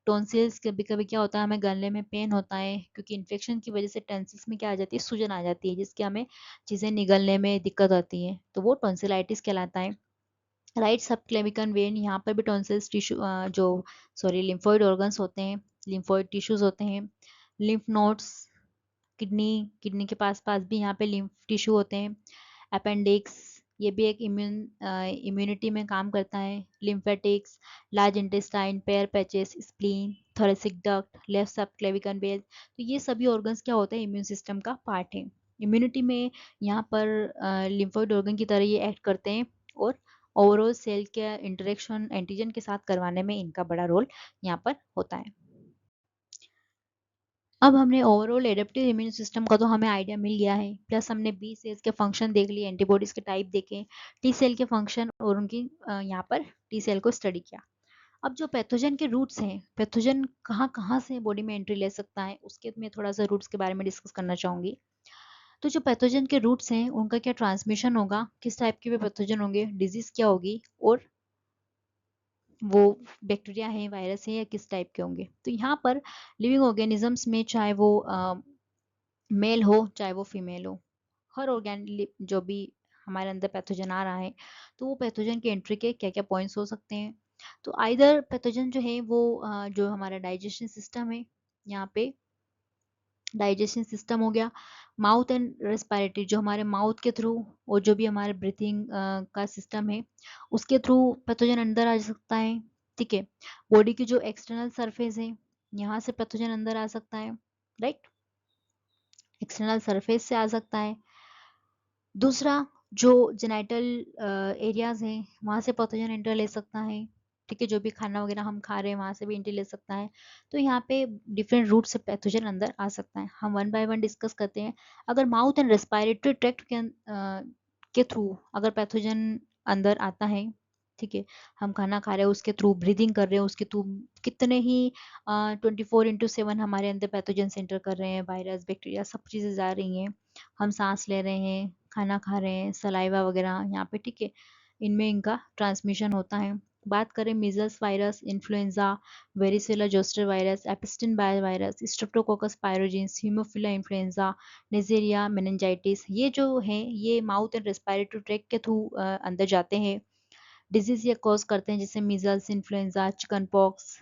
टॉन्सिल्स, कभी कभी क्या होता है हमें गले में पेन होता है क्योंकि इन्फेक्शन की वजह से टॉन्सिल्स में क्या आ जाती है, सूजन आ जाती है, जिसके हमें चीज़ें निगलने में दिक्कत आती है, तो वो टॉन्सिलाइटिस कहलाता है। राइट सबक्लेविकन वेन, यहाँ पर भी टॉन्सिल्स टिश्यू जो सॉरी लिम्फोइड ऑर्गन्स होते हैं, लिम्फोइड टिश्यूज होते हैं। लिम्फ नोड्स, किडनी के पास पास भी यहाँ पे लिम्फ टिश्यू होते हैं। अपेंडिक्स, ये भी एक इम्यूनिटी में काम करता है। Lymphatics, large intestine, Peyer patches, spleen, thoracic duct, left subclavian well, तो ये सभी ऑर्गन्स क्या होते हैं, इम्यून सिस्टम का पार्ट है। इम्यूनिटी में यहाँ पर लिम्फोइड ऑर्गन की तरह ये एक्ट करते हैं, और ओवरऑल सेल के इंटरेक्शन एंटीजन के साथ करवाने में इनका बड़ा रोल यहाँ पर होता है। अब हमने ओवरऑल एडेप्टिव इम्यून सिस्टम का तो हमें आइडिया मिल गया है, प्लस हमने बी सेल्स के फंक्शन देख लिए, एंटीबॉडीज के टाइप देखे, टी सेल के फंक्शन और उनकी यहाँ पर टी सेल को स्टडी किया। अब जो पैथोजन के रूट्स हैं, पैथोजन कहाँ कहाँ से बॉडी में एंट्री ले सकता है, उसके मैं थोड़ा सा रूट्स के बारे में डिस्कस करना चाहूँगी। तो जो पैथोजन के रूट्स हैं उनका क्या ट्रांसमिशन होगा, किस टाइप के भी पैथोजन होंगे, डिजीज क्या होगी, और वो बैक्टीरिया है, वायरस है, या किस टाइप के होंगे। तो यहाँ पर लिविंग ऑर्गेनिजम्स में चाहे वो मेल हो चाहे वो फीमेल हो, हर जो भी हमारे अंदर पैथोजन आ रहा है, तो वो पैथोजन के एंट्री के क्या क्या पॉइंट्स हो सकते हैं। तो आइदर पैथोजन जो है वो जो हमारा डाइजेशन सिस्टम है, यहाँ पे डाइजेशन सिस्टम हो गया, माउथ एंड रेस्पिरेटरी, जो हमारे माउथ के थ्रू और जो भी हमारे ब्रीथिंग का सिस्टम है उसके थ्रू पैथोजन अंदर आ सकता है, ठीक है। बॉडी की जो एक्सटर्नल सरफेस है यहाँ से पैथोजन अंदर आ सकता है, राइट, एक्सटर्नल सरफेस से आ सकता है। दूसरा, जो जेनाइटल एरियाज हैं वहाँ से पैथोजन एंटर ले सकता है, ठीक है, जो भी खाना वगैरह हम खा रहे हैं वहाँ से भी एंट्री ले सकता है। तो यहाँ पे डिफरेंट रूट से पैथोजन अंदर आ सकता है, हम वन बाय वन डिस्कस करते हैं। अगर माउथ एंड रेस्पिरेटरी ट्रैक्ट के थ्रू अगर पैथोजन अंदर आता है, ठीक है, हम खाना खा रहे हैं उसके थ्रू, ब्रीदिंग कर रहे हैं उसके थ्रू, कितने ही 24/7 हमारे अंदर पैथोजन एंटर कर रहे हैं, वायरस बैक्टीरिया सब चीज़ें जा रही हैं, हम सांस ले रहे हैं, खाना खा रहे हैं, सलाइवा वगैरह यहाँ पे, ठीक है, इनमें इनका ट्रांसमिशन होता है। बात करें measles virus, influenza, varicella zoster virus, Epstein Barr virus, Streptococcus pyogenes, Haemophilus influenza, Neisseria, meningitis, ये जो है ये माउथ एंड रेस्पिरेटरी ट्रैक्ट के थ्रू अंदर जाते हैं, डिजीज ये कॉज करते हैं, जैसे measles, influenza, chicken pox,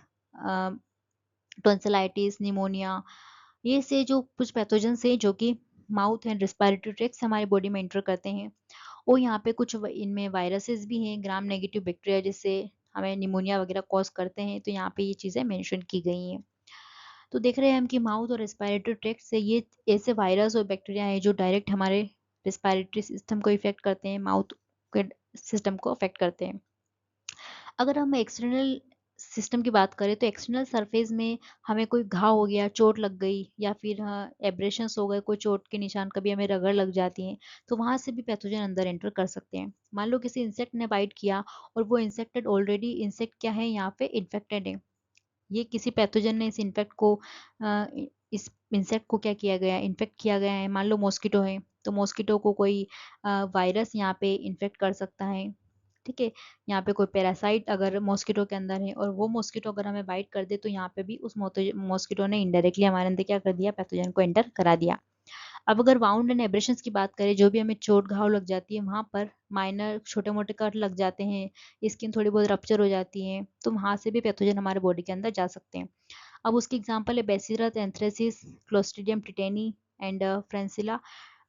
tonsillitis, pneumonia, ये से जो कुछ पैथोजन है जो कि माउथ एंड रेस्पिरेटरी ट्रैक्ट से हमारी बॉडी में एंटर करते हैं। और यहाँ पे कुछ इनमें वायरसेस भी हैं, ग्राम नेगेटिव बैक्टीरिया, जिससे हमें निमोनिया वगैरह कॉज करते हैं, तो यहाँ पे ये चीज़ें मेंशन की गई हैं। तो देख रहे हैं हम कि माउथ और रेस्पिरेटरी ट्रैक्ट से ये ऐसे वायरस और बैक्टीरिया हैं जो डायरेक्ट हमारे रेस्पिरेटरी सिस्टम को इफेक्ट करते हैं, माउथ के सिस्टम को अफेक्ट करते हैं। अगर हम एक्सटर्नल सिस्टम की बात करें तो एक्सटर्नल सरफेस में हमें कोई घाव हो गया, चोट लग गई या फिर एब्रेशंस हो गए, कोई चोट के निशान कभी हमें रगड़ लग जाती हैं, तो वहाँ से भी पैथोजन अंदर एंटर कर सकते हैं। मान लो किसी इंसेक्ट ने बाइट किया और वो इंसेक्टेड ऑलरेडी इंसेक्ट क्या है यहाँ पे इन्फेक्टेड है, ये किसी पैथोजन ने इस इन्फेक्ट को इस इंसेक्ट को क्या किया गया है, इन्फेक्ट किया गया है। मान लो मॉस्किटो है तो मॉस्किटो को कोई वायरस यहाँ पे इन्फेक्ट कर सकता है, ठीक है। यहाँ पे कोई पैरासाइट अगर मॉस्किटो के अंदर है और वो मॉस्किटो अगर हमें बाइट कर दे तो यहाँ पे भी उस मॉस्किटो ने इनडायरेक्टली हमारे अंदर क्या कर दिया, पैथोजन को एंटर करा दिया। अब अगर वाउंड एंड एब्रेशंस की बात करें, जो भी हमें चोट घाव लग जाती है वहाँ पर माइनर छोटे मोटे कट लग जाते हैं, स्किन थोड़ी बहुत रप्चर हो जाती है, तो वहाँ से भी पैथोजन हमारे बॉडी के अंदर जा सकते हैं। अब उसकी एग्जांपल है Bacillus anthracis, Clostridium tetani and Francisella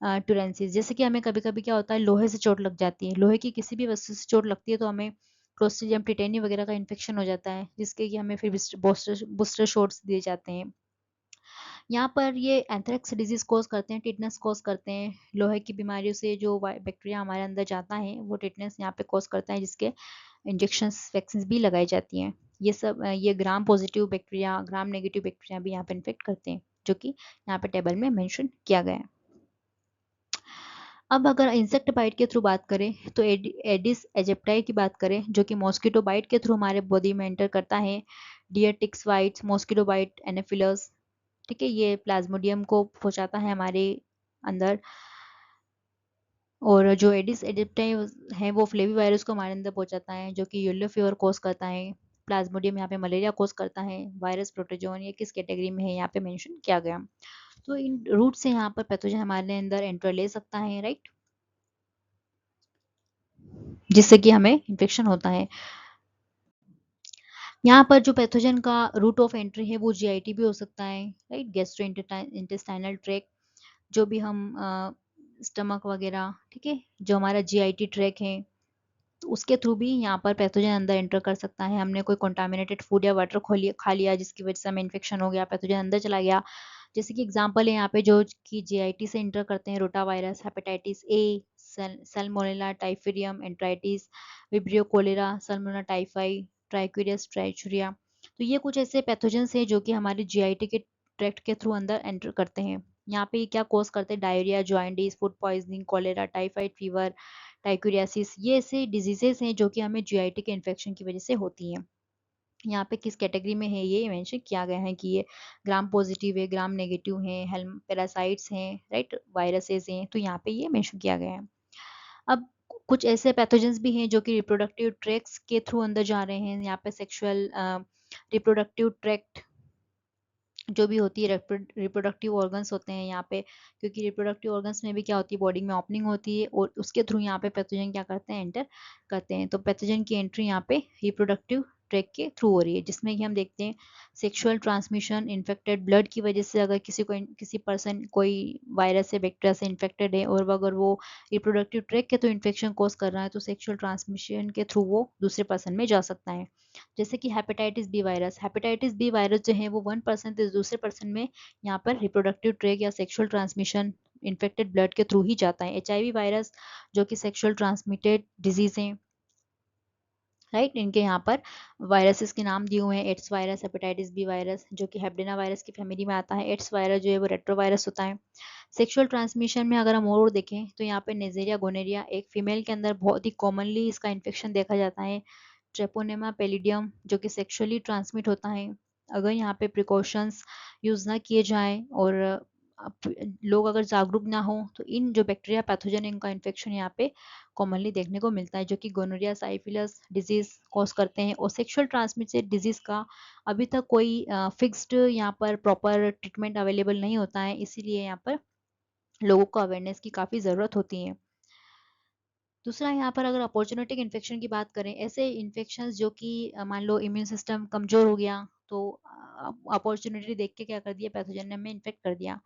tularensis. जैसे कि हमें कभी कभी क्या होता है, लोहे से चोट लग जाती है, लोहे की किसी भी वस्तु से चोट लगती है तो हमें क्लोस्ट्रीडियम टिटेनी वगैरह का इन्फेक्शन हो जाता है, जिसके कि हमें फिर बूस्टर शॉट्स दिए जाते हैं। यहाँ पर ये एंथ्रेक्स डिजीज कोज करते हैं, टिटनेस कोज करते हैं, लोहे की बीमारियों से जो बैक्टीरिया हमारे अंदर जाता है वो टिटनेस यहाँ पे कोज करता है, जिसके इंजेक्शन वैक्सीन भी लगाई जाती हैं। ये सब ये gram positive bacteria, gram negative bacteria भी यहाँ पे इन्फेक्ट करते हैं, जो कि यहाँ पे टेबल में मेंशन किया गया है। अब अगर इंसेक्ट बाइट के थ्रू बात करें तो एडिस एजिप्टाई की बात करें, जो कि मॉस्किटो बाइट के थ्रू हमारे बॉडी में एंटर करता है। Deer ticks bites, mosquito bite, Anopheles, ठीक है, ये प्लाज्मोडियम को पहुंचाता है हमारे अंदर। और जो एडिस एजिप्टाई है वो फ्लेवी वायरस को हमारे अंदर पहुंचाता है, जो कि येलो फीवर कोज करता है। प्लाज्मोडियम यहाँ पे मलेरिया कोज करता है। वायरस प्रोटोजोन ये किस कैटेगरी में है यहाँ पे मेंशन किया गया। तो इन रूट से यहाँ पर पैथोजन हमारे अंदर एंटर ले सकता है, राइट, जिससे कि हमें इन्फेक्शन होता है। यहाँ पर जो पैथोजन का रूट ऑफ एंट्री है वो जीआईटी भी हो सकता है, राइट, गैस्ट्रो इंटेस्टाइनल ट्रैक, जो भी हम स्टमक वगैरह, ठीक है, जो हमारा जीआईटी ट्रैक है, तो उसके थ्रू भी यहाँ पर पैथोजन अंदर एंटर कर सकता है। हमने कोई कंटामिनेटेड फूड या वाटर खा लिया जिसकी वजह से हमें इन्फेक्शन हो गया, पैथोजन अंदर चला गया। जैसे कि एग्जांपल है यहाँ पे जो कि जीआईटी से एंटर करते हैं, rotavirus, hepatitis A, Salmonella typhimurium enteritis, Vibrio cholerae, Salmonella typhi, Trichuris trichiura. तो ये कुछ ऐसे पैथोजेंस हैं जो कि हमारे जीआईटी के ट्रैक्ट के थ्रू अंदर एंटर करते हैं। यहाँ पे क्या कॉज करते हैं, diarrhoea, jaundice, food poisoning, cholera, typhoid fever, trichuriasis, ये ऐसे डिजीजेस हैं जो कि हमें जीआईटी के इन्फेक्शन की वजह से होती हैं। यहाँ पे किस कैटेगरी में है ये मेंशन किया गया है कि ये ग्राम पॉजिटिव है, ग्राम नेगेटिव है, हेल्म पैरासाइट्स हैं, राइट, वायरसेस हैं, तो यहाँ पे ये मेंशन किया गया है। अब कुछ ऐसे पैथोजेंस भी हैं जो कि रिप्रोडक्टिव ट्रैक्ट्स के थ्रू अंदर जा रहे हैं। यहाँ पे सेक्सुअल रिप्रोडक्टिव ट्रैक्ट जो भी होती है, रिप्रोडक्टिव ऑर्गन्स होते हैं यहाँ पे, क्योंकि रिप्रोडक्टिव ऑर्गन्स में भी क्या होती है, बॉडी में ओपनिंग होती है और उसके थ्रू यहाँ पे पैथोजन क्या करते हैं, एंटर करते हैं। तो पैथोजन की एंट्री यहाँ पे रिप्रोडक्टिव ट्रैक के थ्रू हो रही है, जिसमें कि हम देखते हैं सेक्सुअल ट्रांसमिशन, इन्फेक्टेड ब्लड की वजह से अगर किसी पर्सन कोई वायरस से, बैक्टीरिया से इन्फेक्टेड है और अगर वो रिप्रोडक्टिव ट्रैक के थ्रू इन्फेक्शन कॉज कर रहा है तो सेक्सुअल ट्रांसमिशन के थ्रू वो दूसरे पर्सन में जा सकता है। जैसे कि हेपेटाइटिस बी वायरस जो है वो 1% से दूसरे पर्सन में यहाँ पर रिप्रोडक्टिव ट्रैक या सेक्सुअल ट्रांसमिशन इन्फेक्टेड ब्लड के थ्रू ही जाता है। एचआईवी वायरस जो कि सेक्सुअल ट्रांसमिटेड डिजीज है, राइट, इनके यहाँ पर वायरसेस के नाम दिए हुए हैं, AIDS virus, hepatitis B virus जो कि हेप्डेना वायरस की फैमिली में आता है। एड्स वायरस जो है वो रेट्रोवायरस होता है। सेक्सुअल ट्रांसमिशन में अगर हम और देखें तो यहाँ पे नेजेरिया गोनेरिया एक फीमेल के अंदर बहुत ही कॉमनली इसका इन्फेक्शन देखा जाता है। ट्रेपोनेमा पेलिडियम जो कि सेक्सुअली ट्रांसमिट होता है। अगर यहाँ पे प्रिकॉशंस यूज़ ना किए जाएं और लोग अगर जागरूक ना हो तो इन जो बैक्टीरिया पैथोजन इनका इन्फेक्शन यहाँ पे कॉमनली देखने को मिलता है, जो कि गोनोरिया साइफिलस डिजीज कॉज करते हैं। और सेक्सुअल ट्रांसमिटेड डिजीज का अभी तक कोई फिक्स्ड यहाँ पर प्रॉपर ट्रीटमेंट अवेलेबल नहीं होता है, इसीलिए यहाँ पर लोगों को अवेयरनेस की काफ़ी ज़रूरत होती है। दूसरा यहाँ पर अगर अपॉर्चुनिटिक इन्फेक्शन की बात करें, ऐसे इन्फेक्शन जो कि मान लो इम्यून सिस्टम कमजोर हो गया तो अपॉर्चुनिटी देख के क्या कर दिया, पैथोजन ने हमें इन्फेक्ट कर दिया।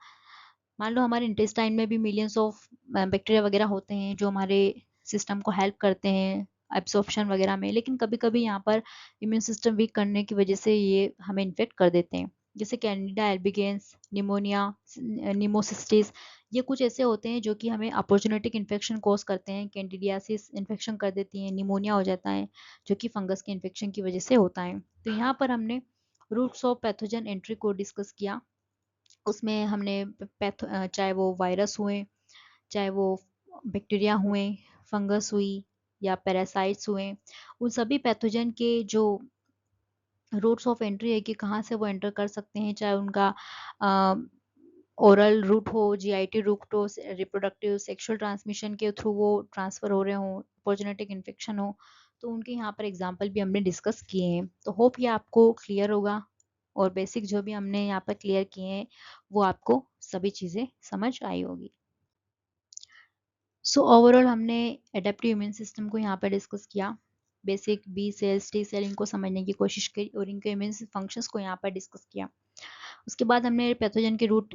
मान लो हमारे इंटेस्टाइन में भी मिलियंस ऑफ बैक्टीरिया वगैरह होते हैं जो हमारे सिस्टम को हेल्प करते हैं एब्सॉर्प्शन वगैरह में, लेकिन कभी कभी यहाँ पर इम्यून सिस्टम वीक करने की वजह से ये हमें इन्फेक्ट कर देते हैं। जैसे कैंडिडा एल्बिगेंस, निमोनिया, निमोसिस्टिस, ये कुछ ऐसे होते हैं जो कि हमें अपॉर्चुनिटिक इन्फेक्शन कॉज करते हैं, कैंडिडियासिस इन्फेक्शन कर देती हैं, निमोनिया हो जाता है जो कि फंगस के इन्फेक्शन की वजह से होता है। तो यहाँ पर हमने रूट्स ऑफ पैथोजन एंट्री को डिस्कस किया। उसमें हमने चाहे वो वायरस हुए, चाहे वो बैक्टीरिया हुए, फंगस हुई या पैरासाइट्स हुए, उन सभी पैथोजन के जो रूट्स ऑफ एंट्री है कि कहाँ से वो एंटर कर सकते हैं, चाहे उनका ओरल रूट हो, जीआईटी रूट हो, रिप्रोडक्टिव सेक्सुअल ट्रांसमिशन के थ्रू वो ट्रांसफर हो रहे हो, अपॉर्चुनिटिक इन्फेक्शन हो, तो उनके यहाँ पर एग्जाम्पल भी हमने डिस्कस किए हैं। तो होप ये आपको क्लियर होगा और बेसिक जो भी हमने यहाँ पर क्लियर किए हैं वो आपको सभी चीज़ें समझ आई होगी। सो ओवरऑल हमने एडेप्टिव इम्यून सिस्टम को यहाँ पर डिस्कस किया, basic B cells T cell इनको समझने की कोशिश की और इनके इम्यून फंक्शंस को यहाँ पर डिस्कस किया। उसके बाद हमने पैथोजन के रूट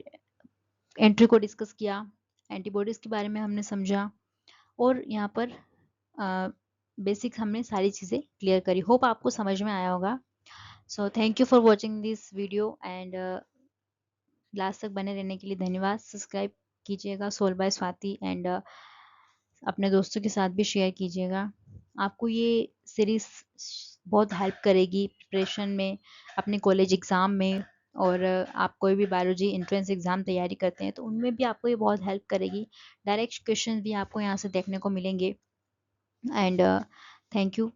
एंट्री को डिस्कस किया, एंटीबॉडीज़ के बारे में हमने समझा और यहाँ पर बेसिक हमने सारी चीज़ें क्लियर करी। होप आपको समझ में आया होगा। So thank you for watching this video and last तक बने रहने के लिए धन्यवाद। सब्सक्राइब कीजिएगा सोल बाय स्वाति एंड अपने दोस्तों के साथ भी शेयर कीजिएगा। आपको ये सीरीज़ बहुत हेल्प करेगी प्रिपरेशन में, अपने कॉलेज एग्ज़ाम में, और आप कोई भी बायोलॉजी एंट्रेंस एग्ज़ाम तैयारी करते हैं तो उनमें भी आपको ये बहुत हेल्प करेगी। डायरेक्ट क्वेश्चन भी आपको यहाँ से देखने को मिलेंगे एंड थैंक यू।